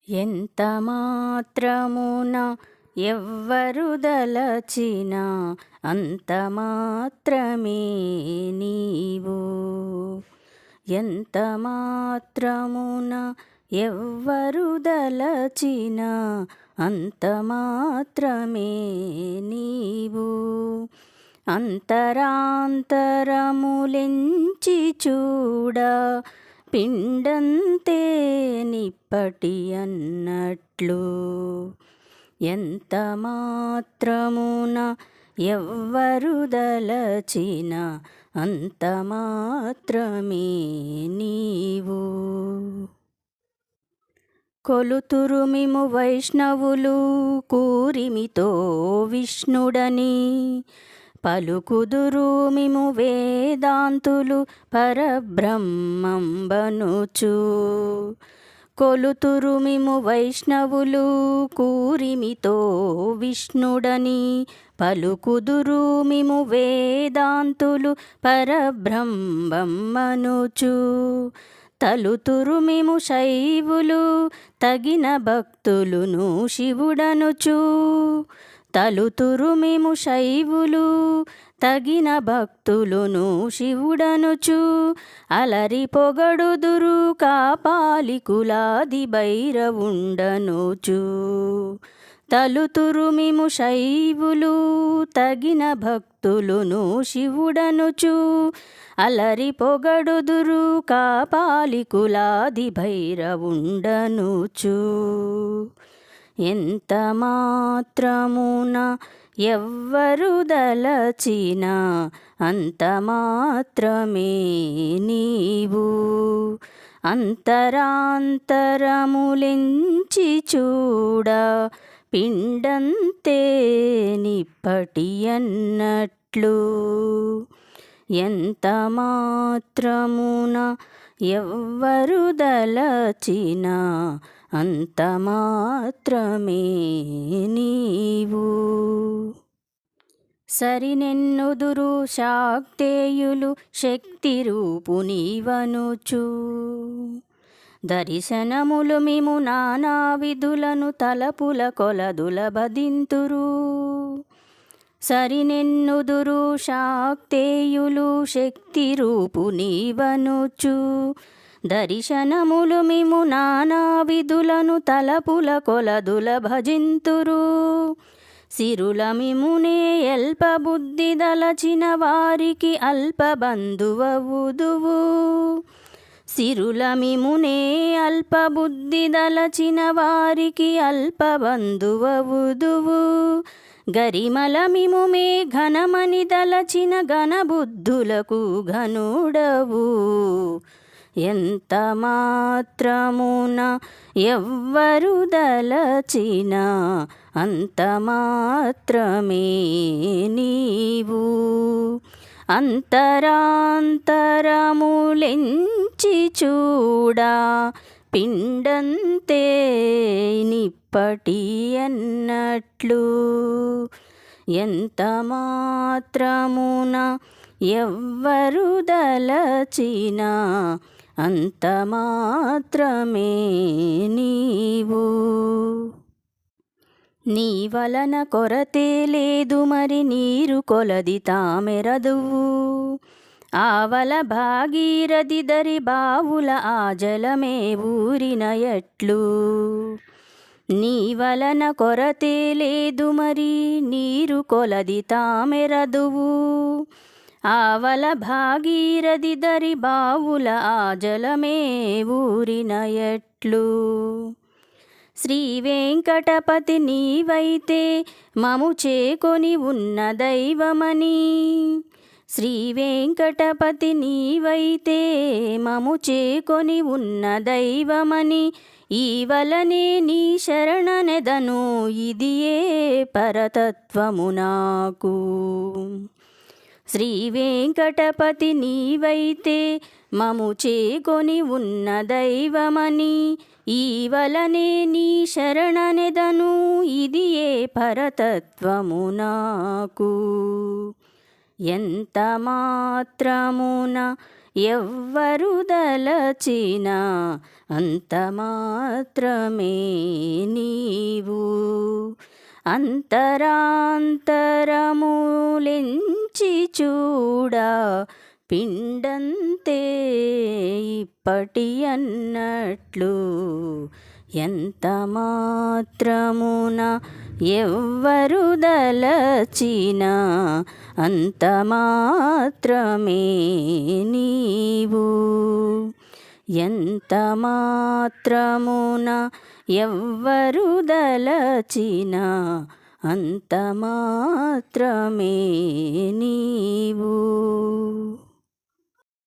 ఎంత మాత్రమున ఎవ్వరుదలచినా అంత మాత్రమే నీవు. ఎంత మాత్రమున ఎవ్వరుదలచినా అంత మాత్రమే నీవు. అంతరాంతరములెంచి చూడ పిండంతే నిప్పటి అన్నట్లు. ఎంత మాత్రమున ఎవ్వరుదలచిన అంత మాత్రమే నీవు. కొలుతురు మిము వైష్ణవులు కూరిమితో విష్ణుడని, పలుకుదురు మిము వేదాంతులు పరబ్రహ్మంబనుచు. కొలుతురు మిము వైష్ణవులు కూరిమితో విష్ణుడని, పలుకుదురు మిము వేదాంతులు పరబ్రహ్మంబనుచు. తలుతురు మిము శైవులు తగిన భక్తులును శివుడనుచు. తలుతురు మిము శైవులు తగిన భక్తులును శివుడనుచు. అలరి పొగడుదురు కాపాలికులాది భైరవుండనుచు. తలుతురు మిము శైవులు తగిన భక్తులును శివుడనుచు. అలరి పొగడుదురు కాపాలికులాది భైరవుండనుచు. ఎంత మాత్రమున ఎవ్వరుదలచినా అంత మాత్రమే నీవు. అంతరాంతరములెంచి చూడ పిండంతే నిప్పటి అన్నట్లు. ఎంత మాత్రమున ఎవ్వరుదలచినా అంత మాత్రమే నీవు. సరినెన్నుదురు శాక్తేయులు శక్తి రూపు నీవనుచు. దర్శనములు మిము నానా విధులను తలపుల కొలదుల బదింతురు. సరినెన్నుదురు శాక్తేయులు శక్తి రూపు నీవనుచు. దర్శనములు మిము నానా విధులను తలపుల కొలదుల భజింతురు. సిరుల మిమునే అల్ప బుద్ధి దలచిన వారికి అల్ప బంధువవుదువు. సిరుల మిమునే అల్ప బుద్ధి దలచిన వారికి అల్ప బంధువవుదువు. గరిమల మిముమే ఘనమని దలచిన ఘనబుద్ధులకు ఘనుడవు. ఎంత మాత్రమున ఎవ్వరుదలచినా అంత మాత్రమే నీవు. అంతరాంతరములెంచి చూడ పిండంతే నిప్పటి అన్నట్లు. ఎంత మాత్రమున ఎవ్వరుదలచినా అంత మాత్రమే నీవు. నీ వలన కొరతే లేదు మరి నీరు కొలది తామెరదువు. ఆవల భాగీరథి దరి బావుల ఆ జలమే ఊరిన ఎట్లు. నీ వలన కొరతే లేదు మరి నీరు కొలది తామెరదువు. ఆవల భాగీరథి దరి బావుల ఆ జలమే ఊరిన ఎట్లు. శ్రీ వెంకటపతి నీవైతే మము చేకొని ఉన్న దైవమని. శ్రీ వెంకటపతి నీవైతే మము చేకొని ఉన్న దైవమని. ఈవలనే నీ శరణనెదను ఇదియే పరతత్వము నాకు. శ్రీ వెంకటపతి నీవైతే మము చేకొని ఉన్న దైవమని. ఈవలనే నీ శరణనెదను ఇదియే పరతత్వము నాకు. ఎంత మాత్రమున ఎవ్వరు దలచిన అంత మాత్రమే నీవు. అంతరాంతరములెంచి చూడ పిండంతే ఇప్పటి అన్నట్లు. ఎంత మాత్రమున ఎవ్వరు దలచిన అంత మాత్రమే నీవు. ఎంత మాత్రమున ఎవ్వరు దలచిన అంత మాత్రమే నీవు.